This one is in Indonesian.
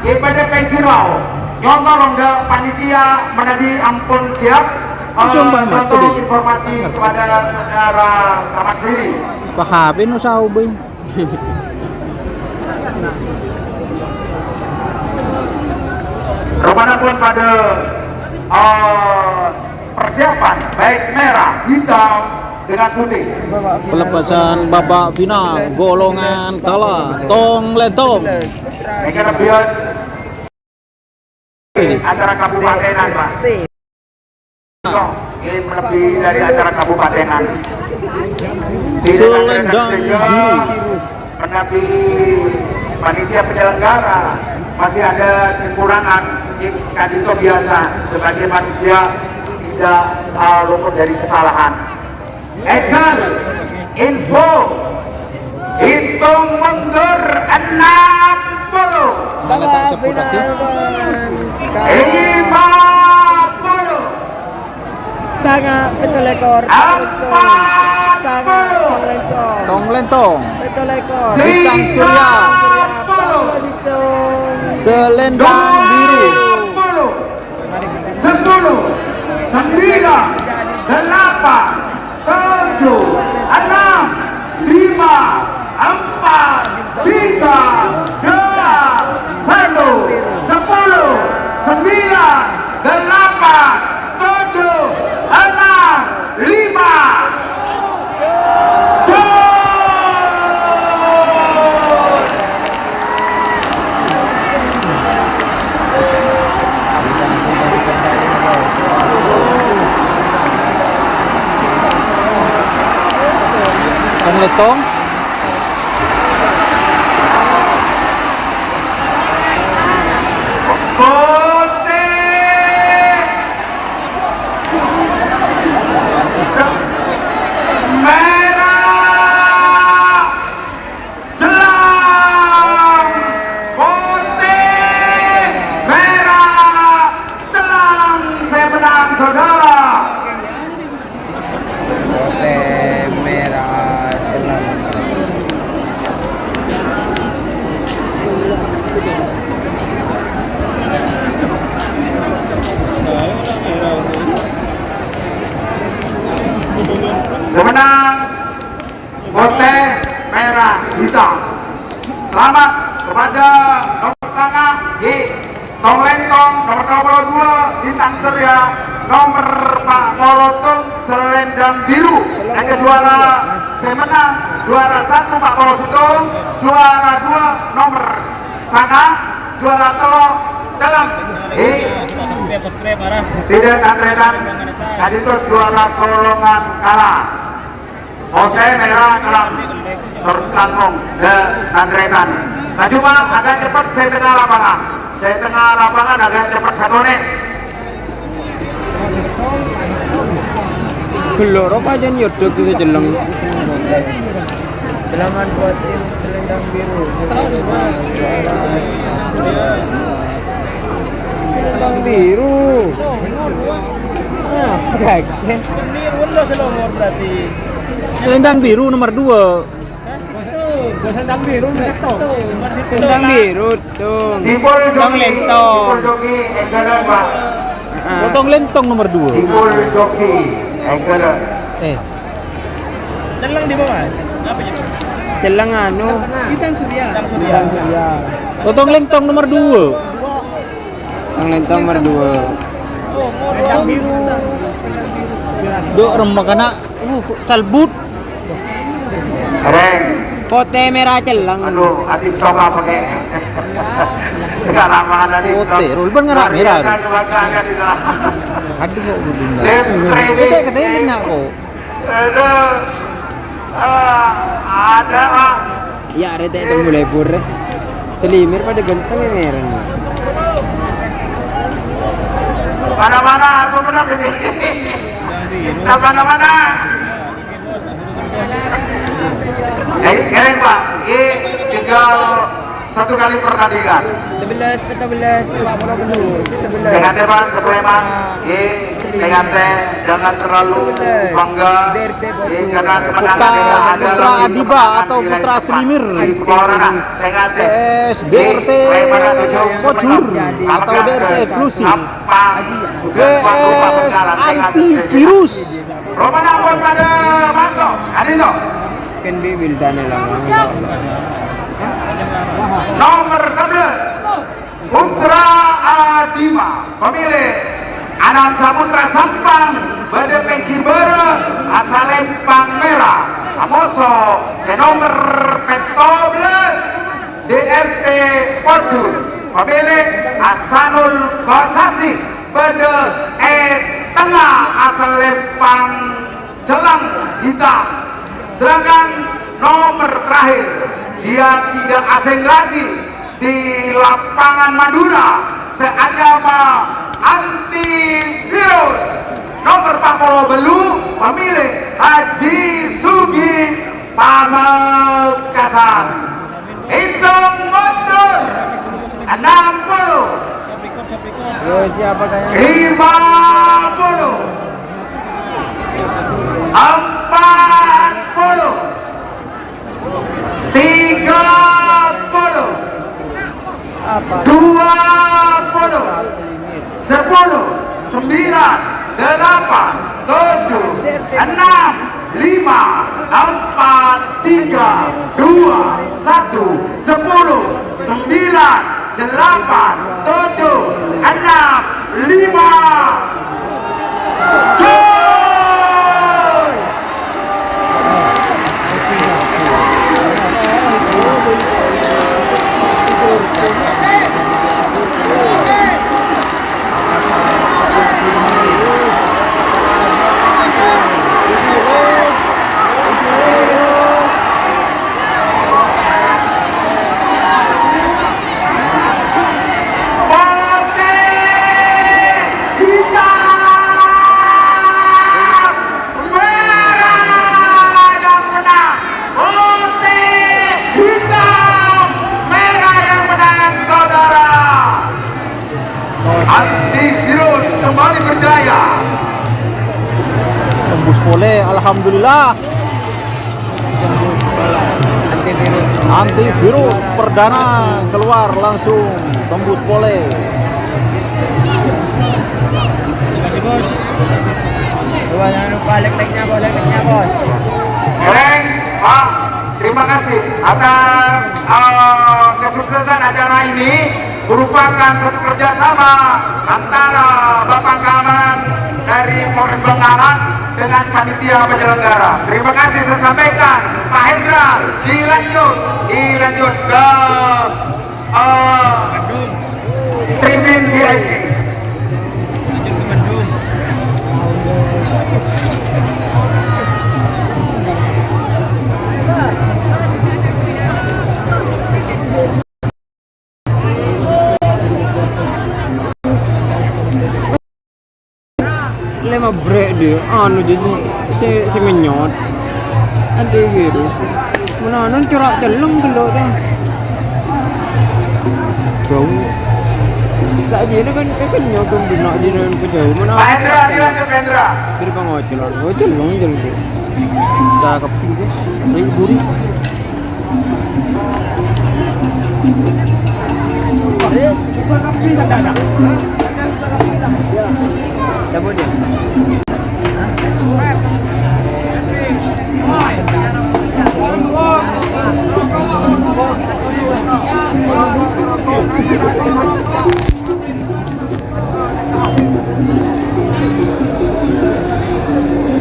pada penjual nyontor ronda panitia menjadi ampun siap untuk informasi kepada saudara Taman sendiri. Pahabin usah ubay. Rupanya pun pada persiapan baik merah, hitam dengan putih. Pelepasan babak final golongan kalah tong lentong. Mereka lebih antara kabupatenan Pak. Game lebih dari antara kabupatenan. Selendang biru. Tetapi panitia penyelenggara masih ada kekurangan. Kadito biasa sebagai manusia tidak luput dari kesalahan. Egal info hitung mundur 60 Babak final 50 sangat betul ekor. Sangat Tong lentong. betul ekor. Bintang Surya. Selendang biru. 10 9 8 7 6 5 4 3 2 1 10 9 8 7 6 5 Tong lentong. Semenang putih merah hitam. Selamat kepada nomor sangat di Tong Lentong nomor 22 Bintang Surya, nomor Pak Morotung Selendang Biru. Yang juara semenang juara 1 Pak Morotung, juara 2 nomor sangat, juara telok dalam tidak antretan. Tadi itu juara golongan kalah. Putih merah dalam terus kantong ke antretan. Maju Pak, agak cepat saya tengah lapangan. Saya tengah lapangan agak cepat satu nih. Geloro aja nyodok itu jeleng. Selamat buat tim Selendang Biru. Selendang Biru. Gagah. Berarti. Selendang biru nomor 2. Selendang Biru Selendang Biru tuh. Simpul Tong lentong. Simpul joki enggalan Pak. Tong lentong nomor 2. Simpul joki enggalan. Celeng di bawah. Apa ya? Celeng anu. Bintang Surya. Bintang Surya. Tong lentong nomor 2. Tong lentong nomor 2. Selendang Biru. Do remakana salbut. Reng. Pote merah celeng. Aduh, adik coba pakai. Enggak lama tadi. Putih, Rulban nggak merah. Kebanggaan di dalam. Aduh kok bunda. Let's training. Kita katanya benar kok. Aduh. Ada Pak. Ya rete itu mulai pur. Selimir pada ganteng ya merah. Mana-mana aku menang ini. Kita mana-mana. Keren Pak. Ini tinggal satu kali pertandingan. 11, 14, 20, 11. Dengan Pak Sleman, dengan jangan terlalu bangga karena kemenangan yang ada Putra Adiba atau Putra Selimir. DRT Pocur atau DRT eksklusif. VS antivirus. Roman Ampun pada masuk, Adino. Kan bibil tanah lang. Nomor 11 Putra Adima pemilih Anang Samutra Sampang Bade Pengkibere asal Lempang Merah Amoso senomor 14 DRT Pocur pemilih Asanul Kosasi Bade Tengah asal Lempang Jelang Hitam. Sedangkan nomor terakhir dia tidak asing lagi di lapangan Madura seagama antivirus nomor 40 Belu pemilih Haji Sugi Pamekasan. Hitung mundur 60 Siapa kaya? 50 40 30 Apa? 20 10 9 8 7 6 5 4 3 2 1 10 9 8 7 6 5 antivirus kembali berjaya. Tembus pole, alhamdulillah. Antivirus perdana keluar langsung tembus pole. Jangan lupa like-nya bos. Keren, Pak. Terima kasih atas kesuksesan acara ini. Merupakan satu kerjasama antara Bapak Keamanan dari Polres Bangkalan dengan panitia penyelenggara. Terima kasih saya sampaikan Pak Hendra dilanjut ke tribun VIP. Lema break dia, jadi si menyot. Ada gitu. Mana non curang telung kalau tu. Jauh. Tak jadi kan nyok kan nak jadi kan jauh. Mana? Pak Hendra dilanjut Pak Hendra. Kiri pangocil, jalan. Cakep juga. Ini buri. Dapat dia.